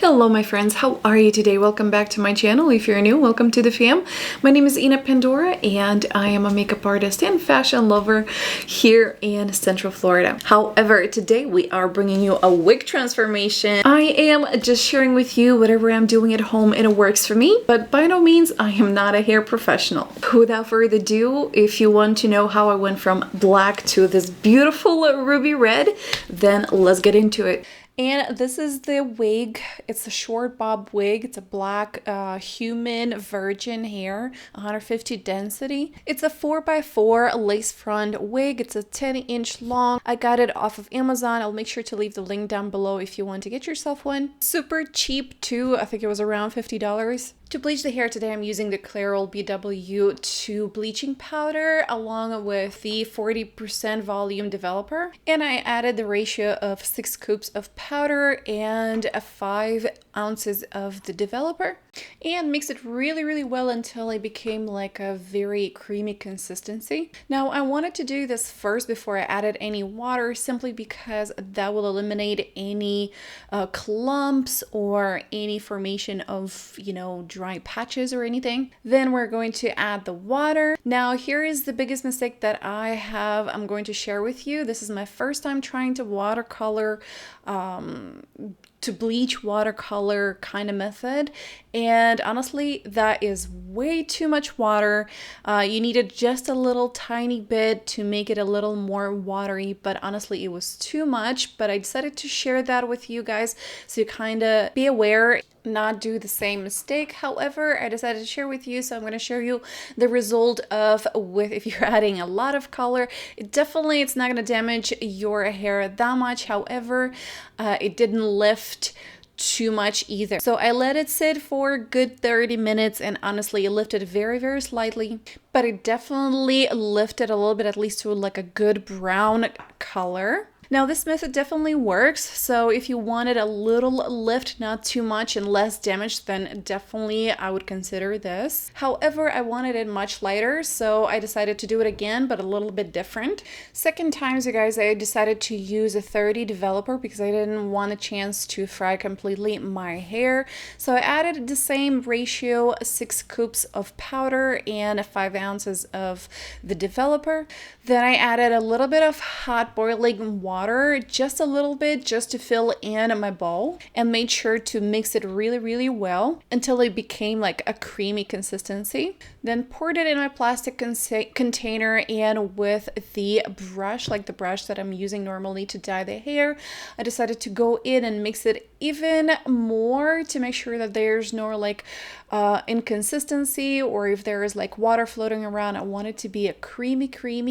Hello my friends, how are you today? Welcome back to my channel. If you're new, welcome to the fam. My name is Ina Pandora and I am a makeup artist and fashion lover here in Central Florida. However, today we are bringing you a wig transformation. I am just sharing with you whatever I'm doing at home and it works for me, but by no means I am not a hair professional. Without further ado, if you want to know how I went from black to this beautiful ruby red, then let's get into it. And this is the wig. It's a short bob wig. It's a black human virgin hair, 150 density. It's a 4x4 lace front wig. It's a 10-inch long. I got it off of Amazon. I'll make sure to leave the link down below if you want to get yourself one. Super cheap too. I think it was around $50. To bleach the hair today, I'm using the Color BW2 bleaching powder along with the 40% volume developer. And I added the ratio of 6 scoops of powder and 5 ounces of the developer and mix it really well until it became like a very creamy consistency. Now I wanted to do this first before I added any water simply because that will eliminate any clumps or any formation of, dry patches or anything. Then we're going to add the water. Now here is the biggest mistake that I'm going to share with you. This is my first time trying to watercolor to bleach watercolor kind of method, and honestly that is way too much water. You needed just a little tiny bit to make it a little more watery, but honestly it was too much. But I decided to share that with you guys so you kind of be aware, not do the same mistake. However, I decided to share with you, so I'm going to show you the result of if you're adding a lot of color. It's not going to damage your hair that much. However, it didn't lift too much either. So I let it sit for a good 30 minutes and honestly it lifted very slightly, but it definitely lifted a little bit, at least to like a good brown color. Now this method definitely works, so if you wanted a little lift, not too much and less damage, then definitely I would consider this. However, I wanted it much lighter, so I decided to do it again, but a little bit different. Second time, you guys, I decided to use a 30 developer because I didn't want a chance to fry completely my hair. So I added the same ratio, 6 scoops of powder and 5 ounces of the developer. Then I added a little bit of hot boiling water, just a little bit, just to fill in my bowl, and made sure to mix it really well until it became like a creamy consistency. Then poured it in my plastic container, and with the brush, like the brush that I'm using normally to dye the hair, I decided to go in and mix it even more to make sure that there's no like inconsistency, or if there is like water floating around, I want it to be a creamy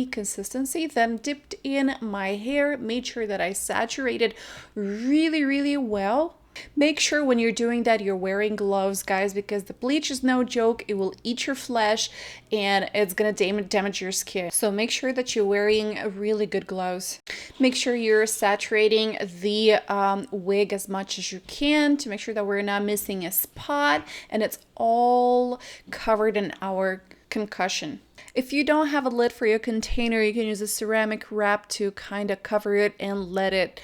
consistency. Then dipped in my hair, made sure that I saturated really well. Make sure when you're doing that you're wearing gloves, guys, because the bleach is no joke. It will eat your flesh and it's gonna damage your skin. So make sure that you're wearing really good gloves. Make sure you're saturating the wig as much as you can to make sure that we're not missing a spot and it's all covered in our concussion. If you don't have a lid for your container, you can use a ceramic wrap to kind of cover it and let it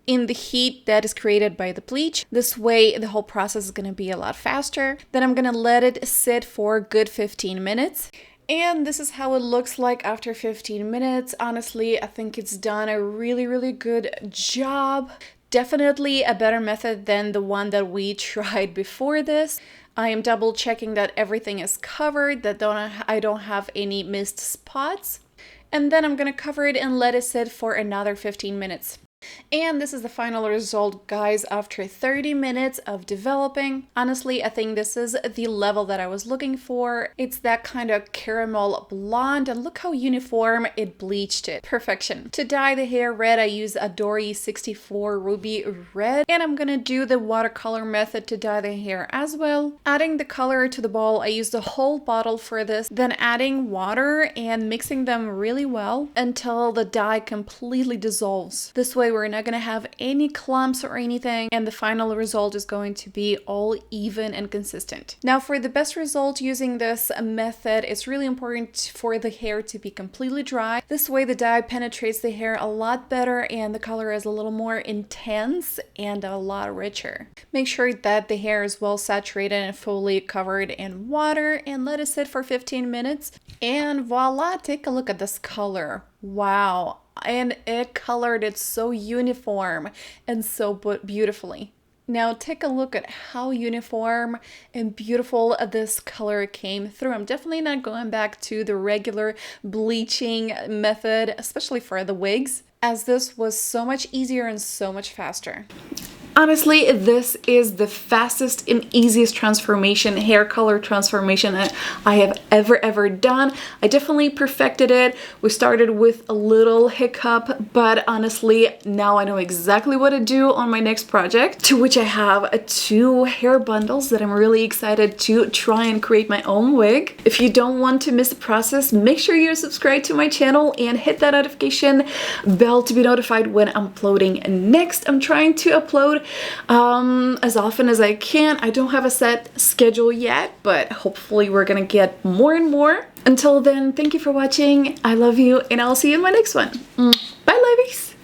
in the heat that is created by the bleach. This way the whole process is going to be a lot faster. Then I'm going to let it sit for a good 15 minutes. And this is how it looks like after 15 minutes. Honestly, I think it's done a really good job. Definitely a better method than the one that we tried before this. I am double checking that everything is covered, that I don't have any missed spots. And then I'm going to cover it and let it sit for another 15 minutes. And this is the final result, guys, after 30 minutes of developing. Honestly, I think this is the level that I was looking for. It's that kind of caramel blonde, and look how uniform it bleached it. Perfection. To dye the hair red, I use a Dory 64 Ruby Red, and I'm gonna do the watercolor method to dye the hair as well. Adding the color to the bowl, I used the whole bottle for this, then adding water and mixing them really well until the dye completely dissolves. This way way we're not gonna have any clumps or anything, and the final result is going to be all even and consistent. Now for the best result using this method, it's really important for the hair to be completely dry. This way the dye penetrates the hair a lot better and the color is a little more intense and a lot richer. Make sure that the hair is well saturated and fully covered in water and let it sit for 15 minutes. And voila, take a look at this color. Wow. And it colored it so uniform and so beautifully. Now take a look at how uniform and beautiful this color came through. I'm definitely not going back to the regular bleaching method, especially for the wigs, as this was so much easier and so much faster. Honestly, this is the fastest and easiest hair color transformation that I have ever done. I definitely perfected it. We started with a little hiccup, but honestly, now I know exactly what to do on my next project, to which I have 2 hair bundles that I'm really excited to try and create my own wig. If you don't want to miss the process, make sure you're subscribed to my channel and hit that notification bell to be notified when I'm uploading next. I'm trying to upload as often as I can. I don't have a set schedule yet, but hopefully we're gonna get more and more. Until then, thank you for watching. I love you, and I'll see you in my next one.